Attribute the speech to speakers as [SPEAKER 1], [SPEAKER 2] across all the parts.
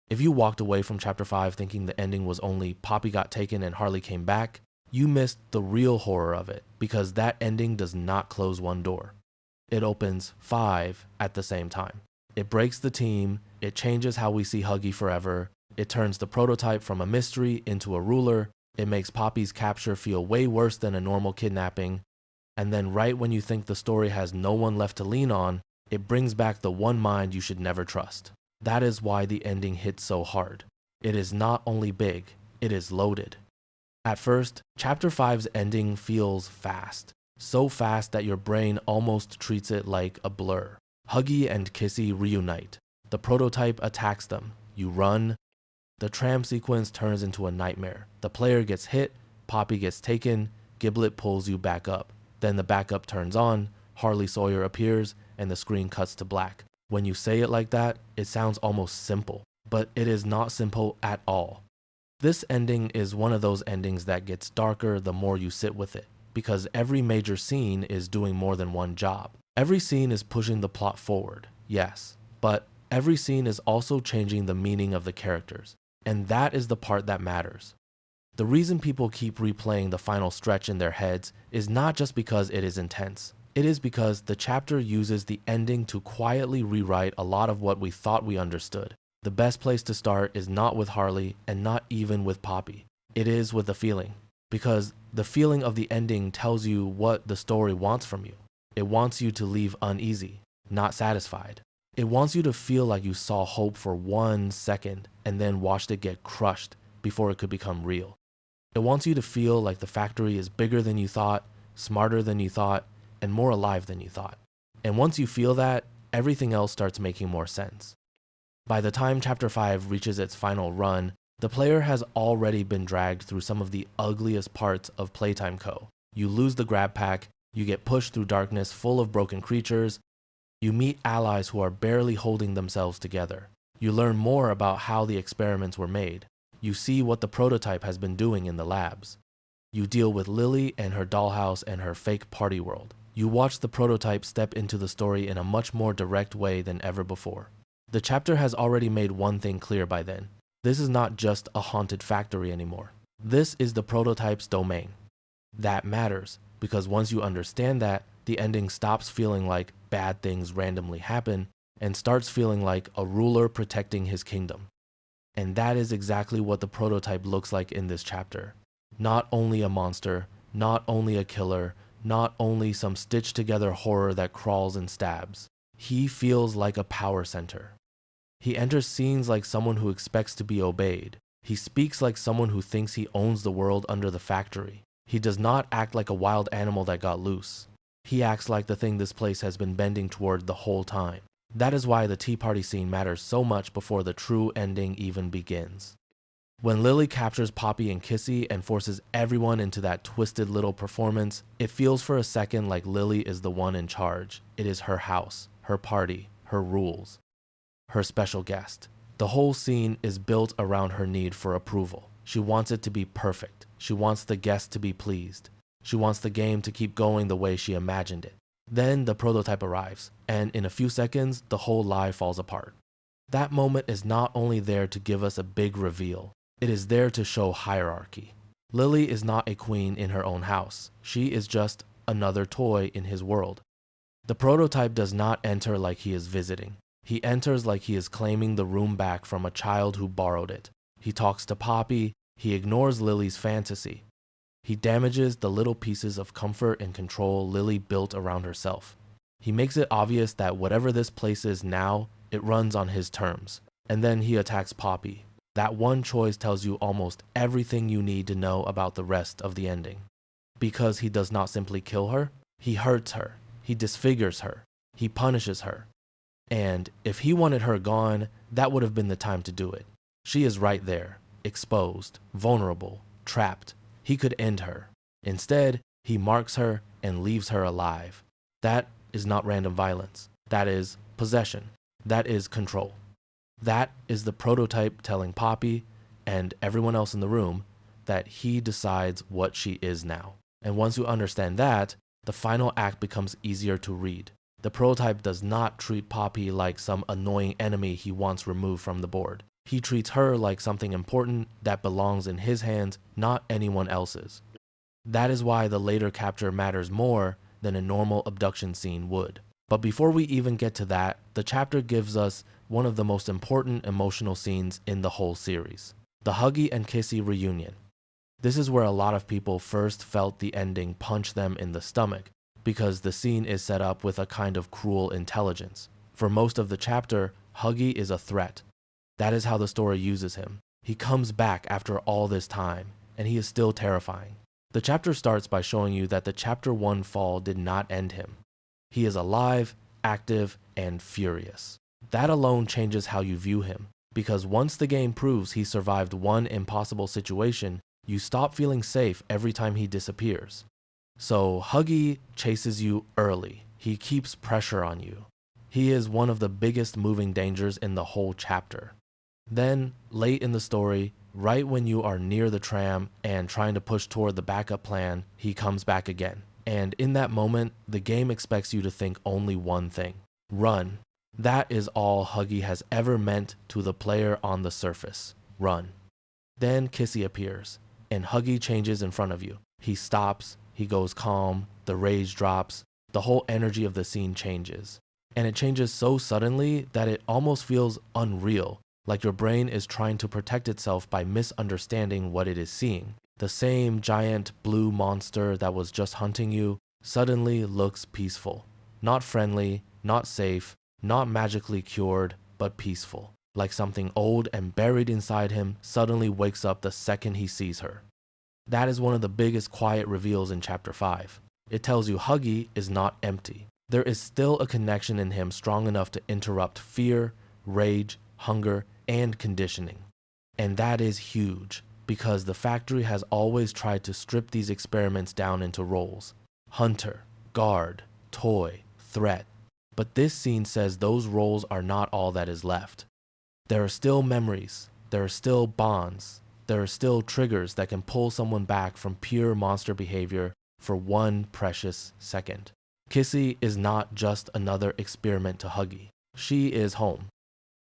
[SPEAKER 1] If you walked away from Chapter 5 thinking the ending was only Poppy got taken and Harley came back, you missed the real horror of it, because that ending does not close one door. It opens 5 at the same time. It breaks the team, it changes how we see Huggy forever, it turns the prototype from a mystery into a ruler, it makes Poppy's capture feel way worse than a normal kidnapping, and then right when you think the story has no one left to lean on, it brings back the one mind you should never trust. That is why the ending hits so hard. It is not only big, it is loaded. At first, Chapter 5's ending feels fast. So fast that your brain almost treats it like a blur. Huggy and Kissy reunite. The prototype attacks them. You run. The tram sequence turns into a nightmare. The player gets hit, Poppy gets taken, Giblet pulls you back up. Then the backup turns on, Harley Sawyer appears, and the screen cuts to black. When you say it like that, it sounds almost simple, but it is not simple at all. This ending is one of those endings that gets darker the more you sit with it, because every major scene is doing more than one job. Every scene is pushing the plot forward, yes, but every scene is also changing the meaning of the characters, and that is the part that matters. The reason people keep replaying the final stretch in their heads is not just because it is intense. It is because the chapter uses the ending to quietly rewrite a lot of what we thought we understood. The best place to start is not with Harley and not even with Poppy. It is with the feeling, because the feeling of the ending tells you what the story wants from you. It wants you to leave uneasy, not satisfied. It wants you to feel like you saw hope for 1 second and then watched it get crushed before it could become real. It wants you to feel like the factory is bigger than you thought, smarter than you thought, and more alive than you thought. And once you feel that, everything else starts making more sense. By the time Chapter 5 reaches its final run, the player has already been dragged through some of the ugliest parts of Playtime Co. You lose the grab pack, you get pushed through darkness full of broken creatures, you meet allies who are barely holding themselves together. You learn more about how the experiments were made. You see what the prototype has been doing in the labs. You deal with Lily and her dollhouse and her fake party world. You watch the prototype step into the story in a much more direct way than ever before. The chapter has already made one thing clear by then. This is not just a haunted factory anymore. This is the prototype's domain. That matters, because once you understand that, the ending stops feeling like bad things randomly happen and starts feeling like a ruler protecting his kingdom. And that is exactly what the prototype looks like in this chapter. Not only a monster, not only a killer, not only some stitched together horror that crawls and stabs. He feels like a power center. He enters scenes like someone who expects to be obeyed. He speaks like someone who thinks he owns the world under the factory. He does not act like a wild animal that got loose. He acts like the thing this place has been bending toward the whole time. That is why the tea party scene matters so much before the true ending even begins. When Lily captures Poppy and Kissy and forces everyone into that twisted little performance, it feels for a second like Lily is the one in charge. It is her house, her party, her rules, her special guest. The whole scene is built around her need for approval. She wants it to be perfect. She wants the guest to be pleased. She wants the game to keep going the way she imagined it. Then the prototype arrives, and in a few seconds, the whole lie falls apart. That moment is not only there to give us a big reveal, it is there to show hierarchy. Lily is not a queen in her own house. She is just another toy in his world. The prototype does not enter like he is visiting. He enters like he is claiming the room back from a child who borrowed it. He talks to Poppy. He ignores Lily's fantasy. He damages the little pieces of comfort and control Lily built around herself. He makes it obvious that whatever this place is now, it runs on his terms. And then he attacks Poppy. That one choice tells you almost everything you need to know about the rest of the ending. Because he does not simply kill her, he hurts her, he disfigures her, he punishes her. And if he wanted her gone, that would have been the time to do it. She is right there, exposed, vulnerable, trapped. He could end her. Instead, he marks her and leaves her alive. That is not random violence. That is possession. That is control. That is the prototype telling Poppy and everyone else in the room that he decides what she is now. And once you understand that, the final act becomes easier to read. The prototype does not treat Poppy like some annoying enemy he wants removed from the board. He treats her like something important that belongs in his hands, not anyone else's. That is why the later capture matters more than a normal abduction scene would. But before we even get to that, the chapter gives us one of the most important emotional scenes in the whole series. The Huggy and Kissy reunion. This is where a lot of people first felt the ending punch them in the stomach, because the scene is set up with a kind of cruel intelligence. For most of the chapter, Huggy is a threat. That is how the story uses him. He comes back after all this time, and he is still terrifying. The chapter starts by showing you that the Chapter 1 fall did not end him. He is alive, active, and furious. That alone changes how you view him, because once the game proves he survived one impossible situation, you stop feeling safe every time he disappears. So Huggy chases you early. He keeps pressure on you. He is one of the biggest moving dangers in the whole chapter. Then, late in the story, right when you are near the tram and trying to push toward the backup plan, he comes back again. And in that moment, the game expects you to think only one thing: run. That is all Huggy has ever meant to the player on the surface. Run. Then Kissy appears, and Huggy changes in front of you. He stops, he goes calm, the rage drops, the whole energy of the scene changes. And it changes so suddenly that it almost feels unreal, like your brain is trying to protect itself by misunderstanding what it is seeing. The same giant blue monster that was just hunting you suddenly looks peaceful. Not friendly, not safe, not magically cured, but peaceful. Like something old and buried inside him suddenly wakes up the second he sees her. That is one of the biggest quiet reveals in Chapter 5. It tells you Huggy is not empty. There is still a connection in him strong enough to interrupt fear, rage, hunger, and conditioning. And that is huge, because the factory has always tried to strip these experiments down into roles: hunter, guard, toy, threat. But this scene says those roles are not all that is left. There are still memories, there are still bonds, there are still triggers that can pull someone back from pure monster behavior for one precious second. Kissy is not just another experiment to Huggy. She is home.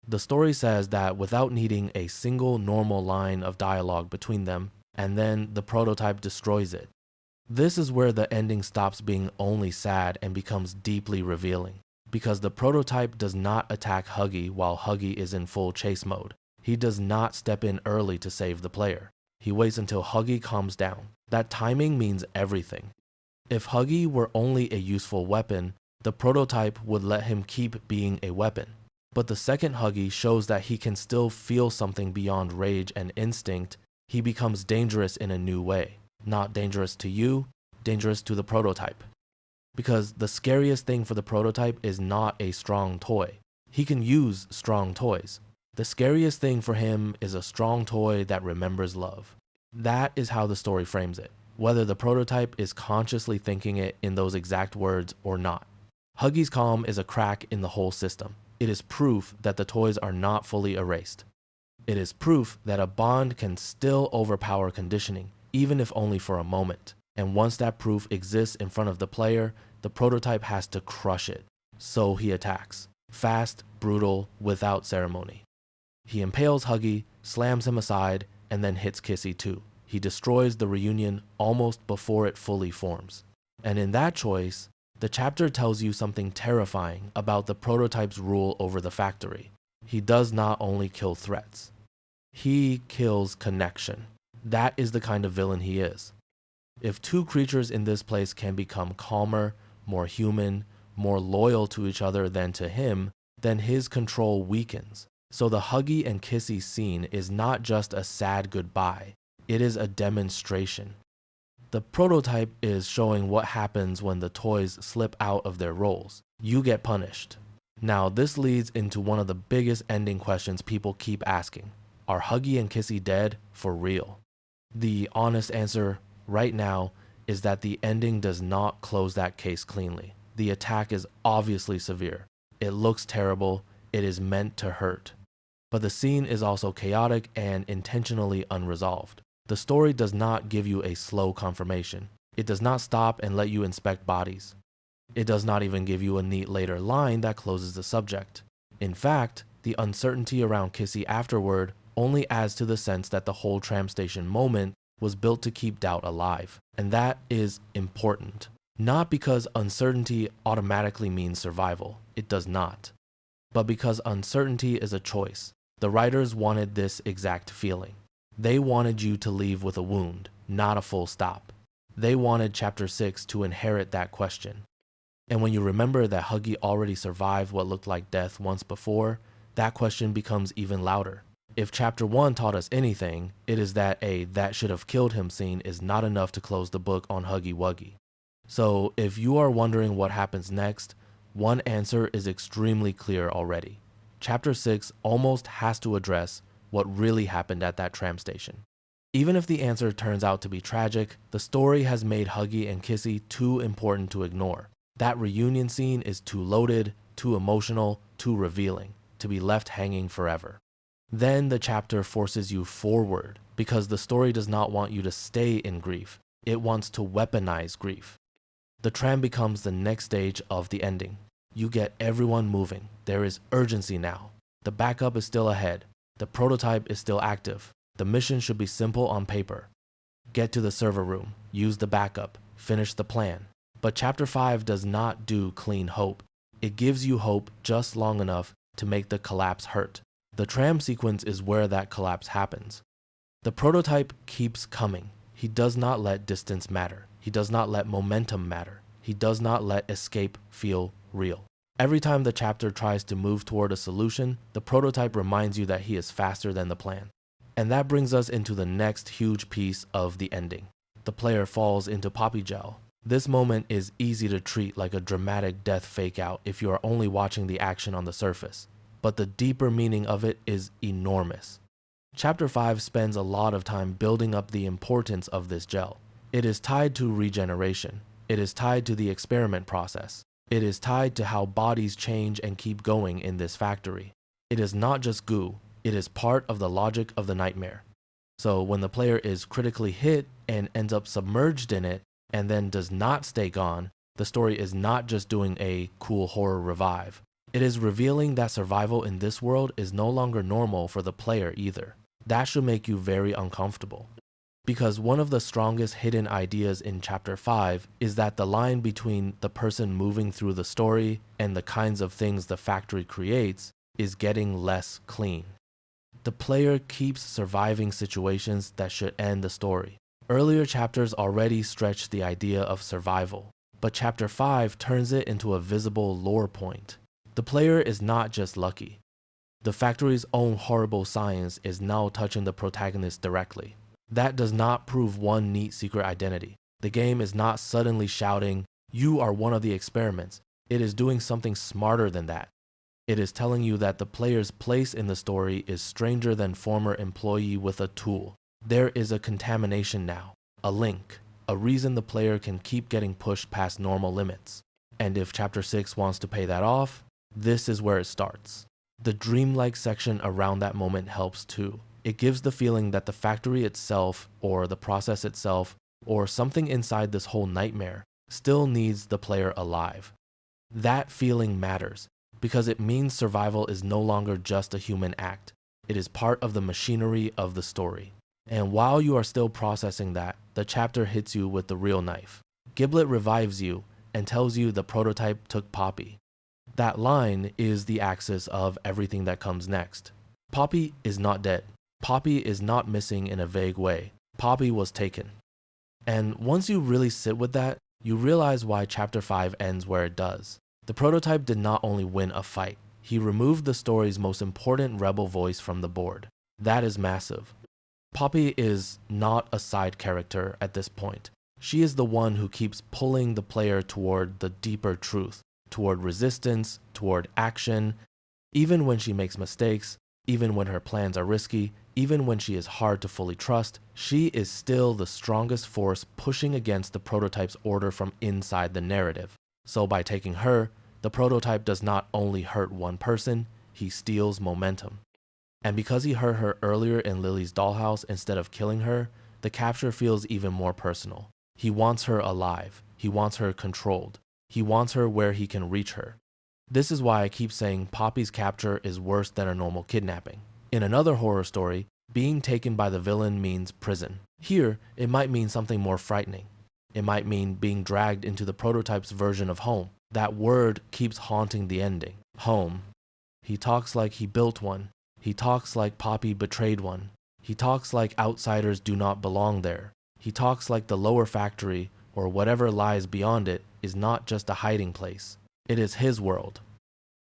[SPEAKER 1] The story says that without needing a single normal line of dialogue between them, and then the prototype destroys it. This is where the ending stops being only sad and becomes deeply revealing, because the prototype does not attack Huggy while Huggy is in full chase mode. He does not step in early to save the player. He waits until Huggy calms down. That timing means everything. If Huggy were only a useful weapon, the prototype would let him keep being a weapon. But the second Huggy shows that he can still feel something beyond rage and instinct. He becomes dangerous in a new way. Not dangerous to you, dangerous to the prototype. Because the scariest thing for the prototype is not a strong toy. He can use strong toys. The scariest thing for him is a strong toy that remembers love. That is how the story frames it, whether the prototype is consciously thinking it in those exact words or not. Huggy's calm is a crack in the whole system. It is proof that the toys are not fully erased. It is proof that a bond can still overpower conditioning, even if only for a moment. And once that proof exists in front of the player, the prototype has to crush it. So he attacks. Fast, brutal, without ceremony. He impales Huggy, slams him aside, and then hits Kissy too. He destroys the reunion almost before it fully forms. And in that choice, the chapter tells you something terrifying about the prototype's rule over the factory. He does not only kill threats. He kills connection. That is the kind of villain he is. If two creatures in this place can become calmer, more human, more loyal to each other than to him, then his control weakens. So the Huggy and Kissy scene is not just a sad goodbye, it is a demonstration. The prototype is showing what happens when the toys slip out of their roles. You get punished. Now this leads into one of the biggest ending questions people keep asking. Are Huggy and Kissy dead for real? The honest answer right now is that the ending does not close that case cleanly. The attack is obviously severe. It looks terrible. It is meant to hurt. But the scene is also chaotic and intentionally unresolved. The story does not give you a slow confirmation. It does not stop and let you inspect bodies. It does not even give you a neat later line that closes the subject. In fact, The uncertainty around Kissy afterward only adds to the sense that the whole tram station moment was built to keep doubt alive. And that is important. Not because uncertainty automatically means survival. It does not. But because uncertainty is a choice. The writers wanted this exact feeling. They wanted you to leave with a wound, not a full stop. They wanted Chapter 6 to inherit that question. And when you remember that Huggy already survived what looked like death once before, that question becomes even louder. If Chapter 1 taught us anything, it is that a "that should have killed him" scene is not enough to close the book on Huggy Wuggy. So if you are wondering what happens next, one answer is extremely clear already. Chapter 6 almost has to address what really happened at that tram station. Even if the answer turns out to be tragic, the story has made Huggy and Kissy too important to ignore. That reunion scene is too loaded, too emotional, too revealing, to be left hanging forever. Then the chapter forces you forward, because the story does not want you to stay in grief. It wants to weaponize grief. The tram becomes the next stage of the ending. You get everyone moving. There is urgency now. The backup is still ahead. The prototype is still active. The mission should be simple on paper. Get to the server room, use the backup, finish the plan. But Chapter 5 does not do clean hope. It gives you hope just long enough to make the collapse hurt. The tram sequence is where that collapse happens. The prototype keeps coming. He does not let distance matter. He does not let momentum matter. He does not let escape feel real. Every time the chapter tries to move toward a solution, the prototype reminds you that he is faster than the plan. And that brings us into the next huge piece of the ending. The player falls into poppy gel. This moment is easy to treat like a dramatic death fake out if you are only watching the action on the surface. But the deeper meaning of it is enormous. Chapter 5 spends a lot of time building up the importance of this gel. It is tied to regeneration. It is tied to the experiment process. It is tied to how bodies change and keep going in this factory. It is not just goo. It is part of the logic of the nightmare. So when the player is critically hit and ends up submerged in it and then does not stay gone, the story is not just doing a cool horror revive. It is revealing that survival in this world is no longer normal for the player either. That should make you very uncomfortable. Because one of the strongest hidden ideas in Chapter 5 is that the line between the person moving through the story and the kinds of things the factory creates is getting less clean. The player keeps surviving situations that should end the story. Earlier chapters already stretched the idea of survival, but Chapter 5 turns it into a visible lore point. The player is not just lucky. The factory's own horrible science is now touching the protagonist directly. That does not prove one neat secret identity. The game is not suddenly shouting, "You are one of the experiments." It is doing something smarter than that. It is telling you that the player's place in the story is stranger than former employee with a tool. There is a contamination now, a link, a reason the player can keep getting pushed past normal limits. And if Chapter 6 wants to pay that off, this is where it starts. The dreamlike section around that moment helps too. It gives the feeling that the factory itself, or the process itself, or something inside this whole nightmare still needs the player alive. That feeling matters, because it means survival is no longer just a human act. It is part of the machinery of the story. And while you are still processing that, the chapter hits you with the real knife. Giblet revives you and tells you the prototype took Poppy. That line is the axis of everything that comes next. Poppy is not dead. Poppy is not missing in a vague way. Poppy was taken. And once you really sit with that, you realize why Chapter 5 ends where it does. The prototype did not only win a fight, he removed the story's most important rebel voice from the board. That is massive. Poppy is not a side character at this point. She is the one who keeps pulling the player toward the deeper truth, toward resistance, toward action. Even when she makes mistakes, even when her plans are risky, even when she is hard to fully trust, she is still the strongest force pushing against the prototype's order from inside the narrative. So by taking her, the prototype does not only hurt one person, he steals momentum. And because he hurt her earlier in Lily's dollhouse instead of killing her, the capture feels even more personal. He wants her alive. He wants her controlled. He wants her where he can reach her. This is why I keep saying Poppy's capture is worse than a normal kidnapping. In another horror story, being taken by the villain means prison. Here, it might mean something more frightening. It might mean being dragged into the prototype's version of home. That word keeps haunting the ending. Home. He talks like he built one. He talks like Poppy betrayed one. He talks like outsiders do not belong there. He talks like the lower factory, or whatever lies beyond it, is not just a hiding place. It is his world.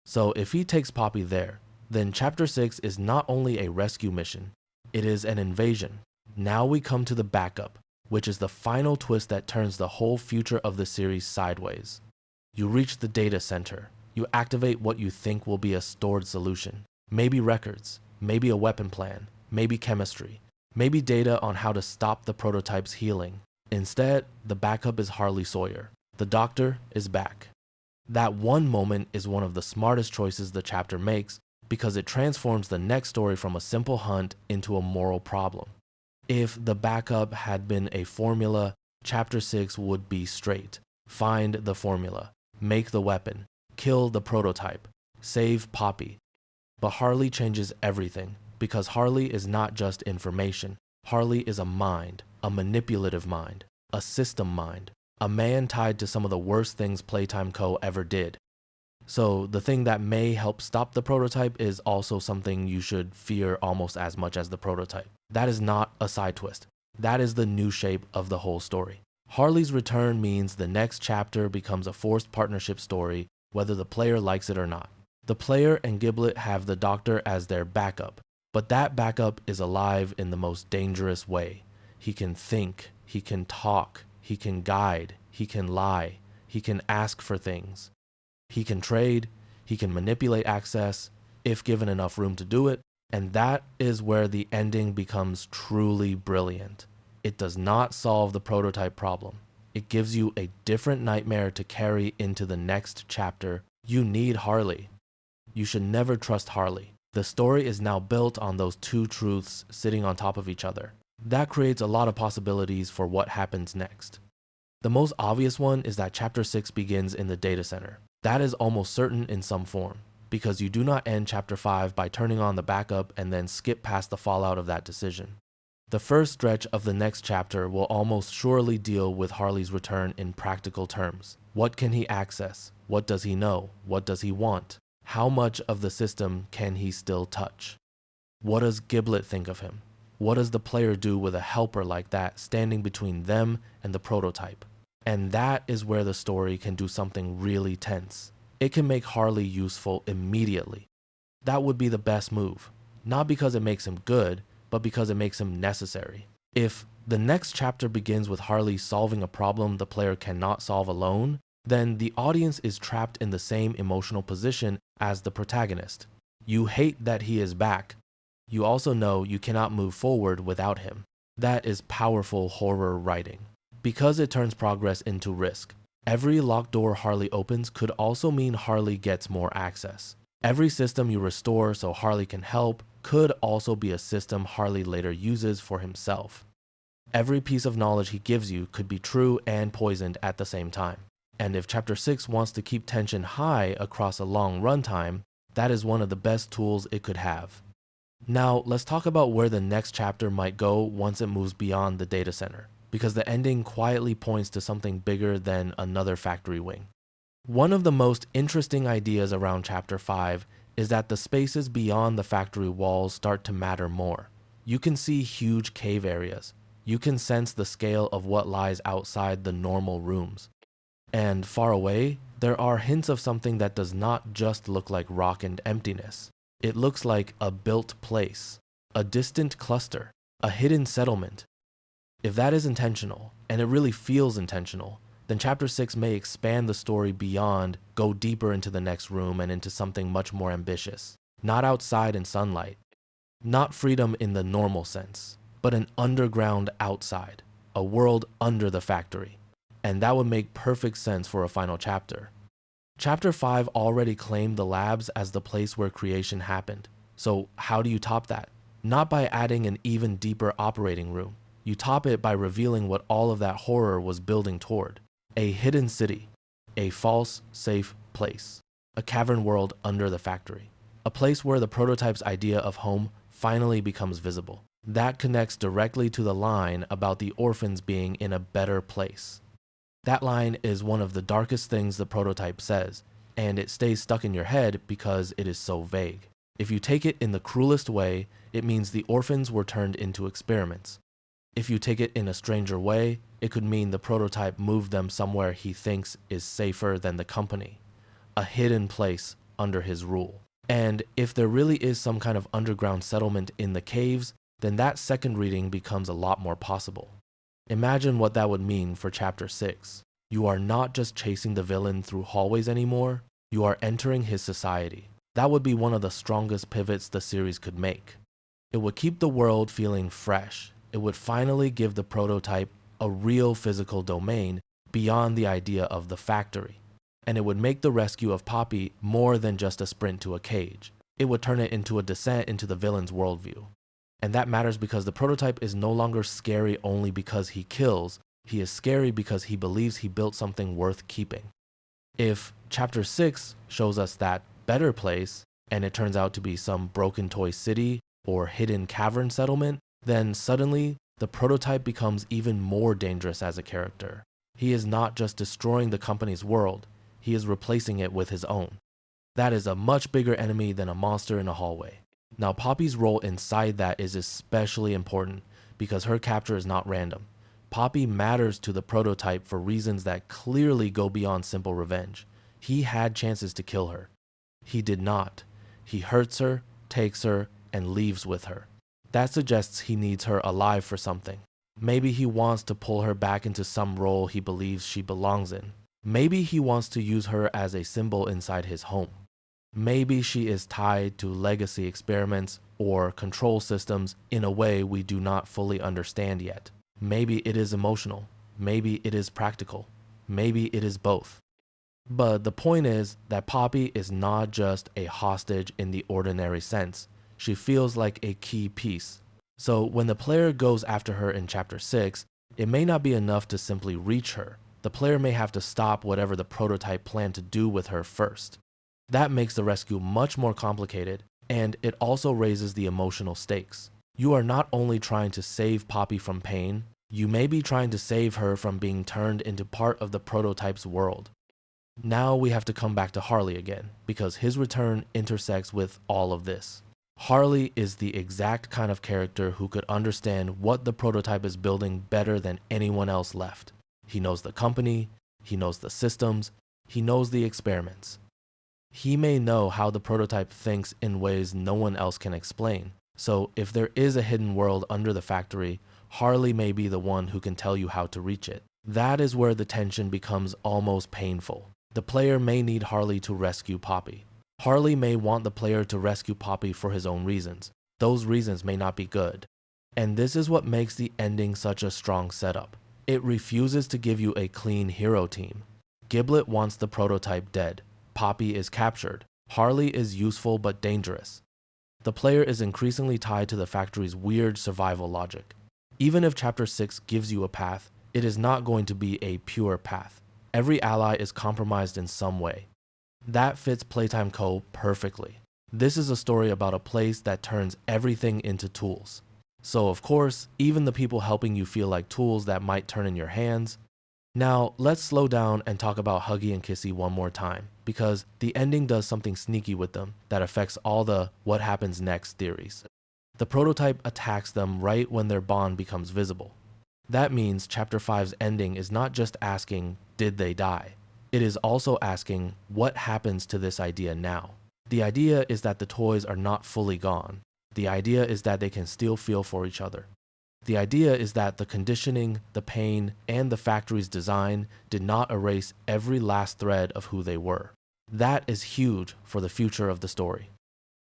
[SPEAKER 1] So if he takes Poppy there, then Chapter 6 is not only a rescue mission, it is an invasion. Now we come to the backup, which is the final twist that turns the whole future of the series sideways. You reach the data center. You activate what you think will be a stored solution. Maybe records, maybe a weapon plan, maybe chemistry, maybe data on how to stop the prototype's healing. Instead, the backup is Harley Sawyer. The doctor is back. That one moment is one of the smartest choices the chapter makes because it transforms the next story from a simple hunt into a moral problem. If the backup had been a formula, Chapter 6 would be straight. Find the formula, make the weapon, kill the prototype, save Poppy. But Harley changes everything because Harley is not just information. Harley is a mind, a manipulative mind, a system mind, a man tied to some of the worst things Playtime Co. ever did. So the thing that may help stop the prototype is also something you should fear almost as much as the prototype. That is not a side twist. That is the new shape of the whole story. Harley's return means the next chapter becomes a forced partnership story, whether the player likes it or not. The player and Giblet have the doctor as their backup, but that backup is alive in the most dangerous way. He can think, he can talk, he can guide, he can lie, he can ask for things. He can trade, he can manipulate access, if given enough room to do it, and that is where the ending becomes truly brilliant. It does not solve the prototype problem. It gives you a different nightmare to carry into the next chapter. You need Harley. You should never trust Harley. The story is now built on those two truths sitting on top of each other. That creates a lot of possibilities for what happens next. The most obvious one is that Chapter 6 begins in the data center. That is almost certain in some form, because you do not end Chapter 5 by turning on the backup and then skip past the fallout of that decision. The first stretch of the next chapter will almost surely deal with Harley's return in practical terms. What can he access? What does he know? What does he want? How much of the system can he still touch? What does Giblet think of him? What does the player do with a helper like that standing between them and the prototype? And that is where the story can do something really tense. It can make Harley useful immediately. That would be the best move. Not because it makes him good, but because it makes him necessary. If the next chapter begins with Harley solving a problem the player cannot solve alone, then the audience is trapped in the same emotional position as the protagonist. You hate that he is back. You also know you cannot move forward without him. That is powerful horror writing. Because it turns progress into risk. Every locked door Harley opens could also mean Harley gets more access. Every system you restore so Harley can help could also be a system Harley later uses for himself. Every piece of knowledge he gives you could be true and poisoned at the same time. And if Chapter 6 wants to keep tension high across a long runtime, that is one of the best tools it could have. Now, let's talk about where the next chapter might go once it moves beyond the data center, because the ending quietly points to something bigger than another factory wing. One of the most interesting ideas around Chapter 5 is that the spaces beyond the factory walls start to matter more. You can see huge cave areas. You can sense the scale of what lies outside the normal rooms. And far away, there are hints of something that does not just look like rock and emptiness. It looks like a built place, a distant cluster, a hidden settlement. If that is intentional, and it really feels intentional, then Chapter 6 may expand the story beyond, go deeper into the next room and into something much more ambitious. Not outside in sunlight, not freedom in the normal sense, but an underground outside, a world under the factory. And that would make perfect sense for a final chapter. Chapter 5 already claimed the labs as the place where creation happened. So how do you top that? Not by adding an even deeper operating room. You top it by revealing what all of that horror was building toward. A hidden city. A false, safe place. a cavern world under the factory, a place where the prototype's idea of home finally becomes visible. That connects directly to the line about the orphans being in a better place. That line is one of the darkest things the prototype says, and it stays stuck in your head because it is so vague. If you take it in the cruelest way, it means the orphans were turned into experiments. If you take it in a stranger way, it could mean the prototype moved them somewhere he thinks is safer than the company, a hidden place under his rule. And if there really is some kind of underground settlement in the caves, then that second reading becomes a lot more possible. Imagine what that would mean for Chapter 6. You are not just chasing the villain through hallways anymore, you are entering his society. That would be one of the strongest pivots the series could make. It would keep the world feeling fresh. It would finally give the prototype a real physical domain beyond the idea of the factory. And it would make the rescue of Poppy more than just a sprint to a cage. It would turn it into a descent into the villain's worldview. And that matters because the prototype is no longer scary only because he kills. He is scary because he believes he built something worth keeping. If Chapter 6 shows us that better place, and it turns out to be some broken toy city or hidden cavern settlement, then suddenly the prototype becomes even more dangerous as a character. He is not just destroying the company's world, he is replacing it with his own. That is a much bigger enemy than a monster in a hallway. Now, Poppy's role inside that is especially important because her capture is not random. Poppy matters to the prototype for reasons that clearly go beyond simple revenge. He had chances to kill her. He did not. He hurts her, takes her, and leaves with her. That suggests he needs her alive for something. Maybe he wants to pull her back into some role he believes she belongs in. Maybe he wants to use her as a symbol inside his home. Maybe she is tied to legacy experiments or control systems in a way we do not fully understand yet. Maybe it is emotional. Maybe it is practical. Maybe it is both. But the point is that Poppy is not just a hostage in the ordinary sense. She feels like a key piece. So when the player goes after her in Chapter 6, it may not be enough to simply reach her. The player may have to stop whatever the prototype planned to do with her first. That makes the rescue much more complicated, and it also raises the emotional stakes. You are not only trying to save Poppy from pain, you may be trying to save her from being turned into part of the prototype's world. Now we have to come back to Harley again, because his return intersects with all of this. Harley is the exact kind of character who could understand what the prototype is building better than anyone else left. He knows the company, he knows the systems, he knows the experiments. He may know how the prototype thinks in ways no one else can explain. So if there is a hidden world under the factory, Harley may be the one who can tell you how to reach it. That is where the tension becomes almost painful. The player may need Harley to rescue Poppy. Harley may want the player to rescue Poppy for his own reasons. Those reasons may not be good. And this is what makes the ending such a strong setup. It refuses to give you a clean hero team. Giblet wants the prototype dead. Poppy is captured. Harley is useful but dangerous. The player is increasingly tied to the factory's weird survival logic. Even if Chapter 6 gives you a path, it is not going to be a pure path. Every ally is compromised in some way. That fits Playtime Co. perfectly. This is a story about a place that turns everything into tools. So of course, even the people helping you feel like tools that might turn in your hands. Now, let's slow down and talk about Huggy and Kissy one more time, because the ending does something sneaky with them that affects all the what happens next theories. The prototype attacks them right when their bond becomes visible. That means Chapter 5's ending is not just asking, did they die? It is also asking, what happens to this idea now? The idea is that the toys are not fully gone. The idea is that they can still feel for each other. The idea is that the conditioning, the pain, and the factory's design did not erase every last thread of who they were. That is huge for the future of the story.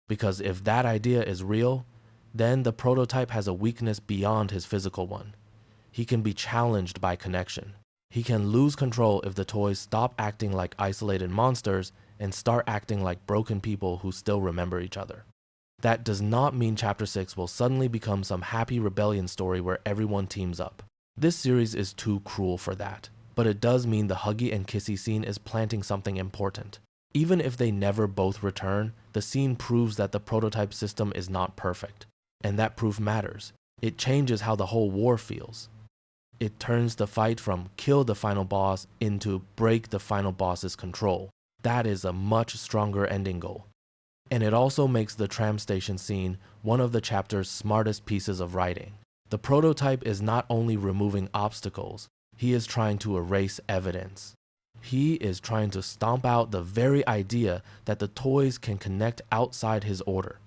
[SPEAKER 1] Because if that idea is real, then the prototype has a weakness beyond his physical one. He can be challenged by connection. He can lose control if the toys stop acting like isolated monsters and start acting like broken people who still remember each other. That does not mean Chapter 6 will suddenly become some happy rebellion story where everyone teams up. This series is too cruel for that. But it does mean the Huggy and Kissy scene is planting something important. Even if they never both return, the scene proves that the prototype system is not perfect. And that proof matters. It changes how the whole war feels. It turns the fight from kill the final boss into break the final boss's control. That is a much stronger ending goal. And it also makes the tram station scene one of the chapter's smartest pieces of writing. The prototype is not only removing obstacles, he is trying to erase evidence. He is trying to stomp out the very idea that the toys can connect outside his order.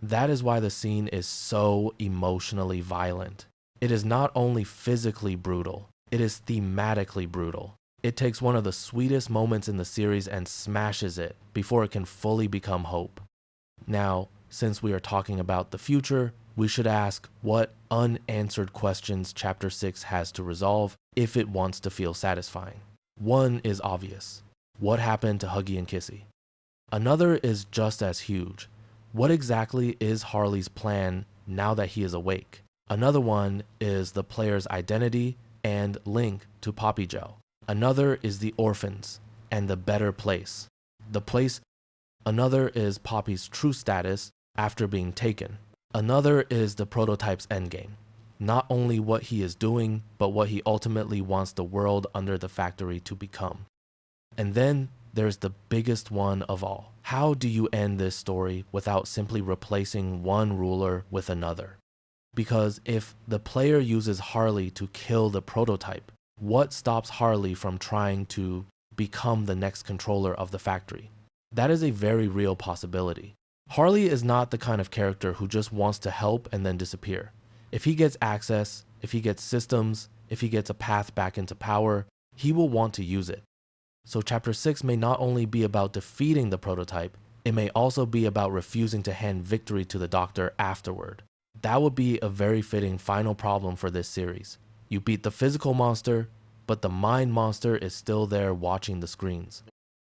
[SPEAKER 1] That is why the scene is so emotionally violent. It is not only physically brutal, it is thematically brutal. It takes one of the sweetest moments in the series and smashes it before it can fully become hope. Now, since we are talking about the future, we should ask what unanswered questions Chapter 6 has to resolve if it wants to feel satisfying. One is obvious. What happened to Huggy and Kissy? Another is just as huge. What exactly is Harley's plan now that he is awake? Another one is the player's identity and link to Poppy Gel. Another is the orphans and the better place. Another is Poppy's true status after being taken. Another is the prototype's endgame. Not only what he is doing, but what he ultimately wants the world under the factory to become. And then there's the biggest one of all. How do you end this story without simply replacing one ruler with another? Because if the player uses Harley to kill the prototype, what stops Harley from trying to become the next controller of the factory? That is a very real possibility. Harley is not the kind of character who just wants to help and then disappear. If he gets access, if he gets systems, if he gets a path back into power, he will want to use it. So Chapter 6 may not only be about defeating the prototype, it may also be about refusing to hand victory to the Doctor afterward. That would be a very fitting final problem for this series. You beat the physical monster, but the mind monster is still there watching the screens.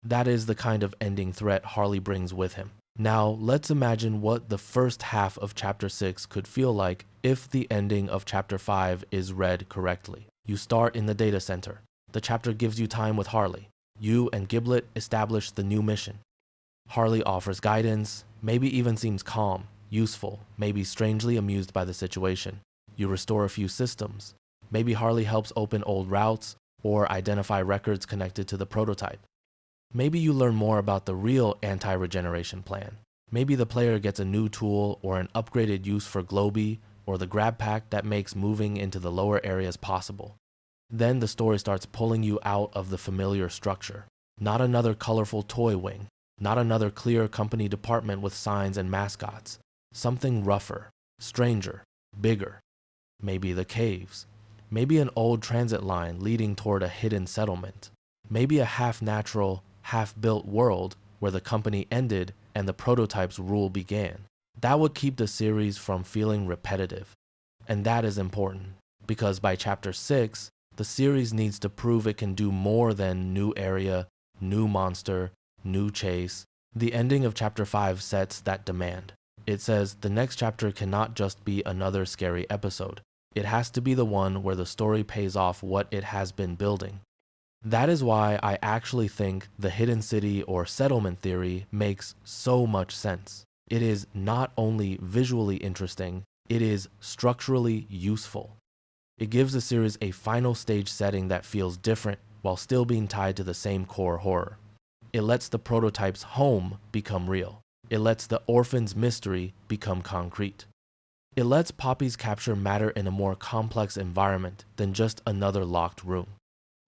[SPEAKER 1] That is the kind of ending threat Harley brings with him. Now, let's imagine what the first half of Chapter 6 could feel like if the ending of Chapter 5 is read correctly. You start in the data center. The chapter gives you time with Harley. You and Giblet establish the new mission. Harley offers guidance, maybe even seems calm, useful, maybe strangely amused by the situation. You restore a few systems. Maybe Harley helps open old routes or identify records connected to the prototype. Maybe you learn more about the real anti-regeneration plan. Maybe the player gets a new tool or an upgraded use for Globy or the grab pack that makes moving into the lower areas possible. Then the story starts pulling you out of the familiar structure. Not another colorful toy wing. Not another clear company department with signs and mascots. Something rougher, stranger, bigger. Maybe the caves. Maybe an old transit line leading toward a hidden settlement. Maybe a half-natural, half-built world where the company ended and the prototype's rule began. That would keep the series from feeling repetitive. And that is important, because by Chapter 6, the series needs to prove it can do more than new area, new monster, new chase. The ending of Chapter 5 sets that demand. It says the next chapter cannot just be another scary episode. It has to be the one where the story pays off what it has been building. That is why I actually think the hidden city or settlement theory makes so much sense. It is not only visually interesting, it is structurally useful. It gives the series a final stage setting that feels different while still being tied to the same core horror. It lets the prototype's home become real. It lets the orphan's mystery become concrete. It lets Poppy's capture matter in a more complex environment than just another locked room.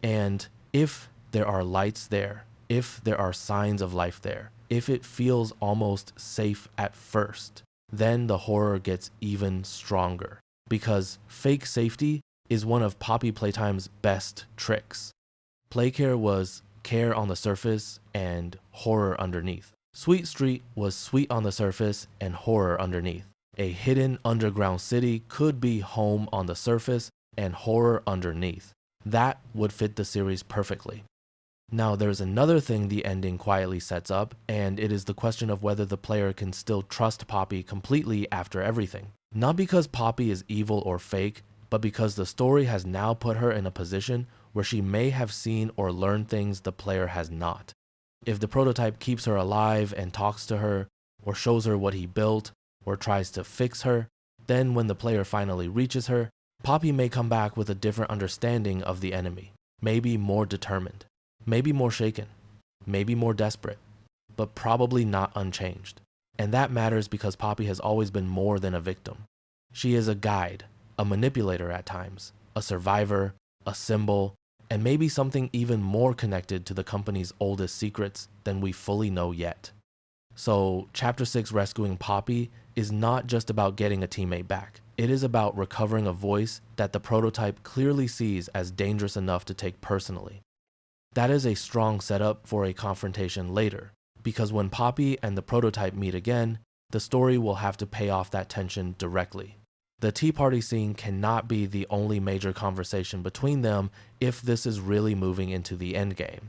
[SPEAKER 1] And if there are lights there, if there are signs of life there, if it feels almost safe at first, then the horror gets even stronger. Because fake safety is one of Poppy Playtime's best tricks. Playcare was care on the surface and horror underneath. Sweet Street was sweet on the surface and horror underneath. A hidden underground city could be home on the surface and horror underneath. That would fit the series perfectly. Now there's another thing the ending quietly sets up, and it is the question of whether the player can still trust Poppy completely after everything. Not because Poppy is evil or fake, but because the story has now put her in a position where she may have seen or learned things the player has not. If the prototype keeps her alive and talks to her, or shows her what he built, or tries to fix her, then when the player finally reaches her, Poppy may come back with a different understanding of the enemy, maybe more determined, maybe more shaken, maybe more desperate, but probably not unchanged. And that matters because Poppy has always been more than a victim. She is a guide, a manipulator at times, a survivor, a symbol, and maybe something even more connected to the company's oldest secrets than we fully know yet. So, Chapter 6 Rescuing Poppy is not just about getting a teammate back. It is about recovering a voice that the prototype clearly sees as dangerous enough to take personally. That is a strong setup for a confrontation later, because when Poppy and the prototype meet again, the story will have to pay off that tension directly. The tea party scene cannot be the only major conversation between them if this is really moving into the endgame.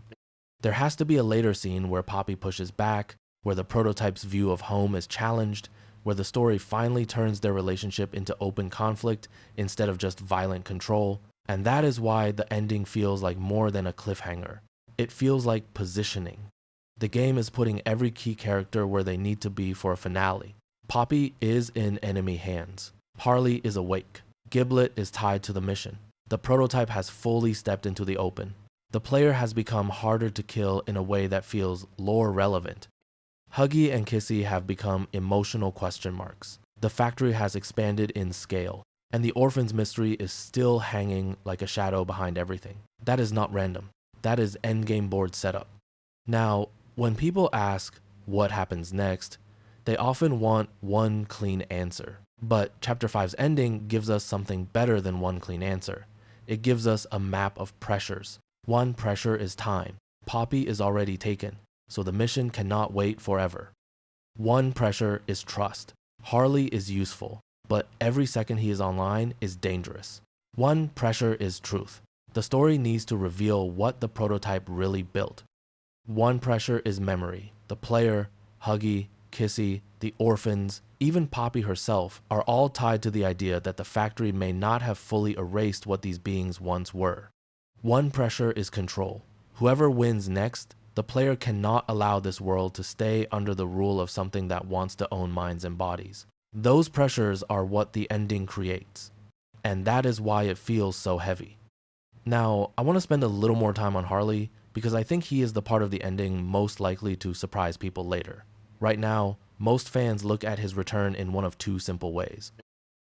[SPEAKER 1] There has to be a later scene where Poppy pushes back, where the prototype's view of home is challenged, where the story finally turns their relationship into open conflict instead of just violent control, and that is why the ending feels like more than a cliffhanger. It feels like positioning. The game is putting every key character where they need to be for a finale. Poppy is in enemy hands. Harley is awake. Giblet is tied to the mission. The prototype has fully stepped into the open. The player has become harder to kill in a way that feels lore relevant. Huggy and Kissy have become emotional question marks. The factory has expanded in scale, and the orphan's mystery is still hanging like a shadow behind everything. That is not random. That is endgame board setup. Now, when people ask what happens next, they often want one clean answer. But Chapter 5's ending gives us something better than one clean answer. It gives us a map of pressures. One pressure is time. Poppy is already taken, so the mission cannot wait forever. One pressure is trust. Harley is useful, but every second he is online is dangerous. One pressure is truth. The story needs to reveal what the prototype really built. One pressure is memory. The player, Huggy, Kissy, the orphans, even Poppy herself are all tied to the idea that the factory may not have fully erased what these beings once were. One pressure is control. Whoever wins next, the player cannot allow this world to stay under the rule of something that wants to own minds and bodies. Those pressures are what the ending creates, and that is why it feels so heavy. Now, I want to spend a little more time on Harley because I think he is the part of the ending most likely to surprise people later. Right now, most fans look at his return in one of two simple ways.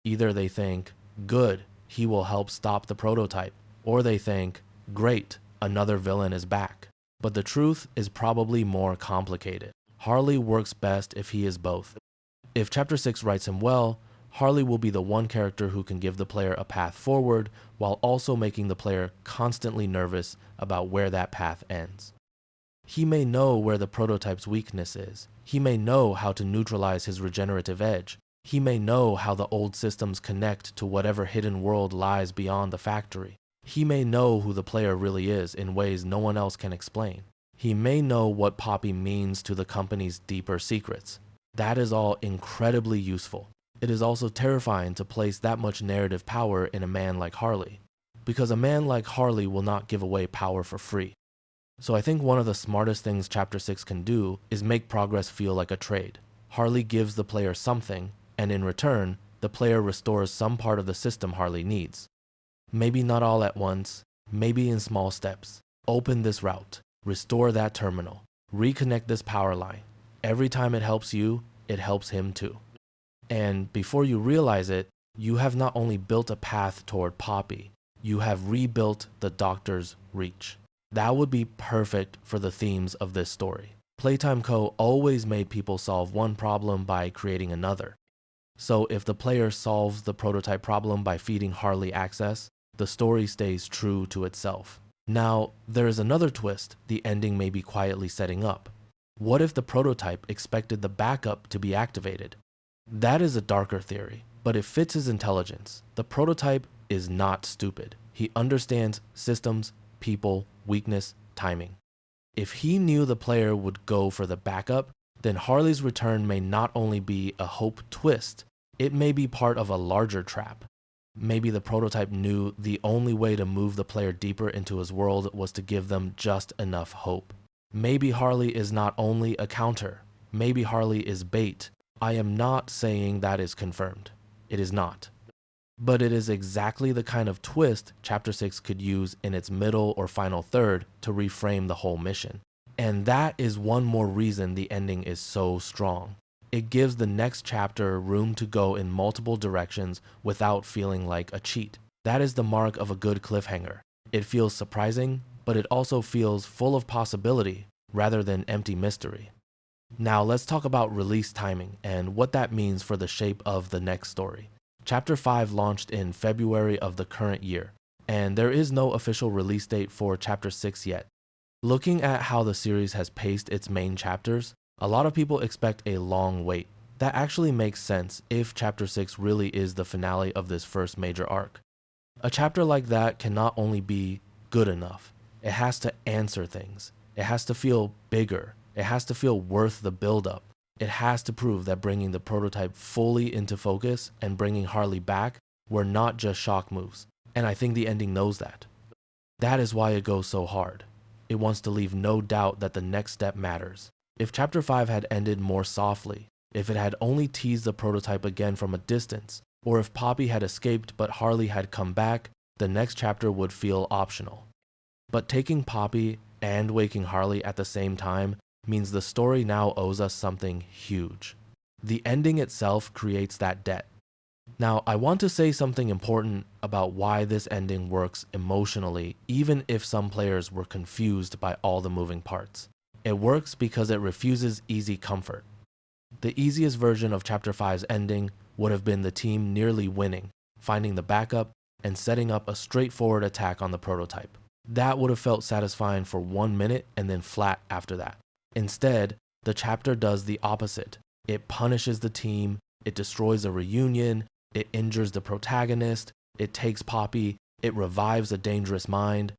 [SPEAKER 1] Either they think, good, he will help stop the prototype, or they think, great, another villain is back. But the truth is probably more complicated. Harley works best if he is both. If Chapter 6 writes him well, Harley will be the one character who can give the player a path forward while also making the player constantly nervous about where that path ends. He may know where the prototype's weakness is. He may know how to neutralize his regenerative edge. He may know how the old systems connect to whatever hidden world lies beyond the factory. He may know who the player really is in ways no one else can explain. He may know what Poppy means to the company's deeper secrets. That is all incredibly useful. It is also terrifying to place that much narrative power in a man like Harley, because a man like Harley will not give away power for free. So I think one of the smartest things Chapter 6 can do is make progress feel like a trade. Harley gives the player something, and in return, the player restores some part of the system Harley needs. Maybe not all at once, maybe in small steps. Open this route, restore that terminal, reconnect this power line. Every time it helps you, it helps him too. And before you realize it, you have not only built a path toward Poppy, you have rebuilt the Doctor's reach. That would be perfect for the themes of this story. Playtime Co. always made people solve one problem by creating another. So if the player solves the prototype problem by feeding Harley access, the story stays true to itself. Now, there is another twist the ending may be quietly setting up. What if the prototype expected the backup to be activated? That is a darker theory, but it fits his intelligence. The prototype is not stupid. He understands systems, people, weakness, timing. If he knew the player would go for the backup, then Harley's return may not only be a hope twist, it may be part of a larger trap. Maybe the prototype knew the only way to move the player deeper into his world was to give them just enough hope. Maybe Harley is not only a counter, maybe Harley is bait. I am not saying that is confirmed. It is not. But it is exactly the kind of twist Chapter 6 could use in its middle or final third to reframe the whole mission. And that is one more reason the ending is so strong. It gives the next chapter room to go in multiple directions without feeling like a cheat. That is the mark of a good cliffhanger. It feels surprising, but it also feels full of possibility rather than empty mystery. Now let's talk about release timing and what that means for the shape of the next story. Chapter 5 launched in February of the current year, and there is no official release date for Chapter 6 yet. Looking at how the series has paced its main chapters, a lot of people expect a long wait. That actually makes sense if Chapter 6 really is the finale of this first major arc. A chapter like that cannot only be good enough, it has to answer things. It has to feel bigger. It has to feel worth the build-up. It has to prove that bringing the prototype fully into focus and bringing Harley back were not just shock moves. And I think the ending knows that. That is why it goes so hard. It wants to leave no doubt that the next step matters. If Chapter 5 had ended more softly, if it had only teased the prototype again from a distance, or if Poppy had escaped but Harley had come back, the next chapter would feel optional. But taking Poppy and waking Harley at the same time means the story now owes us something huge. The ending itself creates that debt. Now, I want to say something important about why this ending works emotionally, even if some players were confused by all the moving parts. It works because it refuses easy comfort. The easiest version of Chapter 5's ending would have been the team nearly winning, finding the backup, and setting up a straightforward attack on the prototype. That would have felt satisfying for 1 minute and then flat after that. Instead, the chapter does the opposite. It punishes the team, it destroys a reunion, it injures the protagonist, it takes Poppy, it revives a dangerous mind.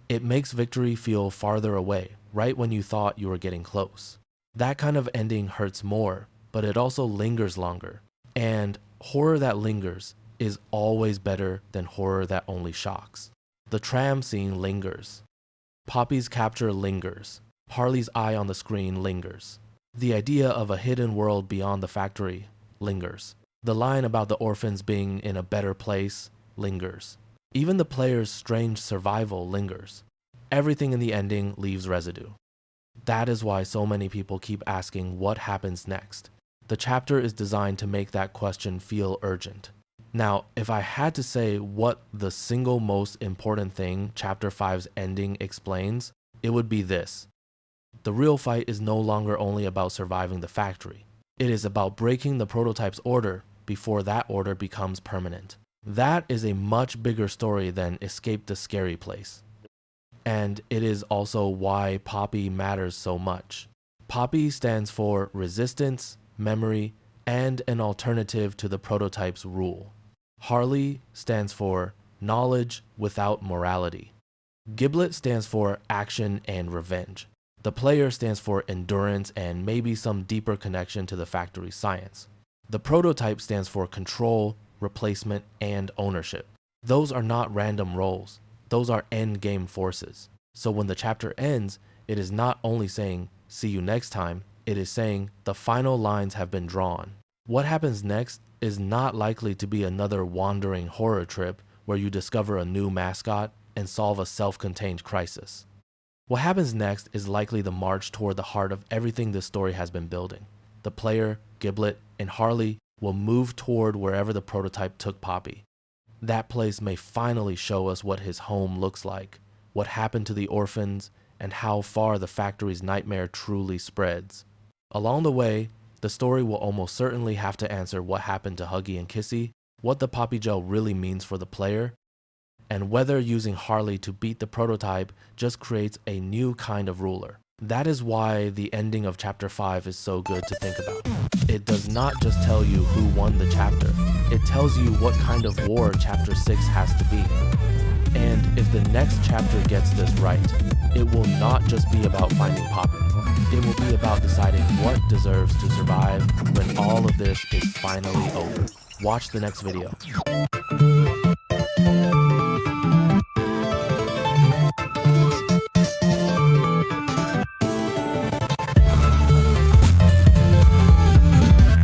[SPEAKER 1] It makes victory feel farther away, right when you thought you were getting close. That kind of ending hurts more, but it also lingers longer. And horror that lingers is always better than horror that only shocks. The tram scene lingers. Poppy's capture lingers. Harley's eye on the screen lingers. The idea of a hidden world beyond the factory lingers. The line about the orphans being in a better place lingers. Even the player's strange survival lingers. Everything in the ending leaves residue. That is why so many people keep asking what happens next. The chapter is designed to make that question feel urgent. Now, if I had to say what the single most important thing Chapter 5's ending explains, it would be this. The real fight is no longer only about surviving the factory. It is about breaking the prototype's order before that order becomes permanent. That is a much bigger story than escape the scary place. And it is also why Poppy matters so much. Poppy stands for resistance, memory, and an alternative to the prototype's rule. Harley stands for knowledge without morality. Giblet stands for action and revenge. The player stands for endurance and maybe some deeper connection to the factory's science. The prototype stands for control, replacement, and ownership. Those are not random roles. Those are endgame forces. So when the chapter ends, it is not only saying, see you next time, it is saying the final lines have been drawn. What happens next is not likely to be another wandering horror trip where you discover a new mascot and solve a self-contained crisis. What happens next is likely the march toward the heart of everything this story has been building. The player, Giblet, and Harley will move toward wherever the prototype took Poppy. That place may finally show us what his home looks like, what happened to the orphans, and how far the factory's nightmare truly spreads. Along the way, the story will almost certainly have to answer what happened to Huggy and Kissy, what the Poppy Gel really means for the player, and whether using Harley to beat the prototype just creates a new kind of ruler. That is why the ending of Chapter 5 is so good to think about. It does not just tell you who won the chapter, it tells you what kind of war Chapter 6 has to be. And if the next chapter gets this right, it will not just be about finding Poppy. It will be about deciding what deserves to survive when all of this is finally over. Watch the next video.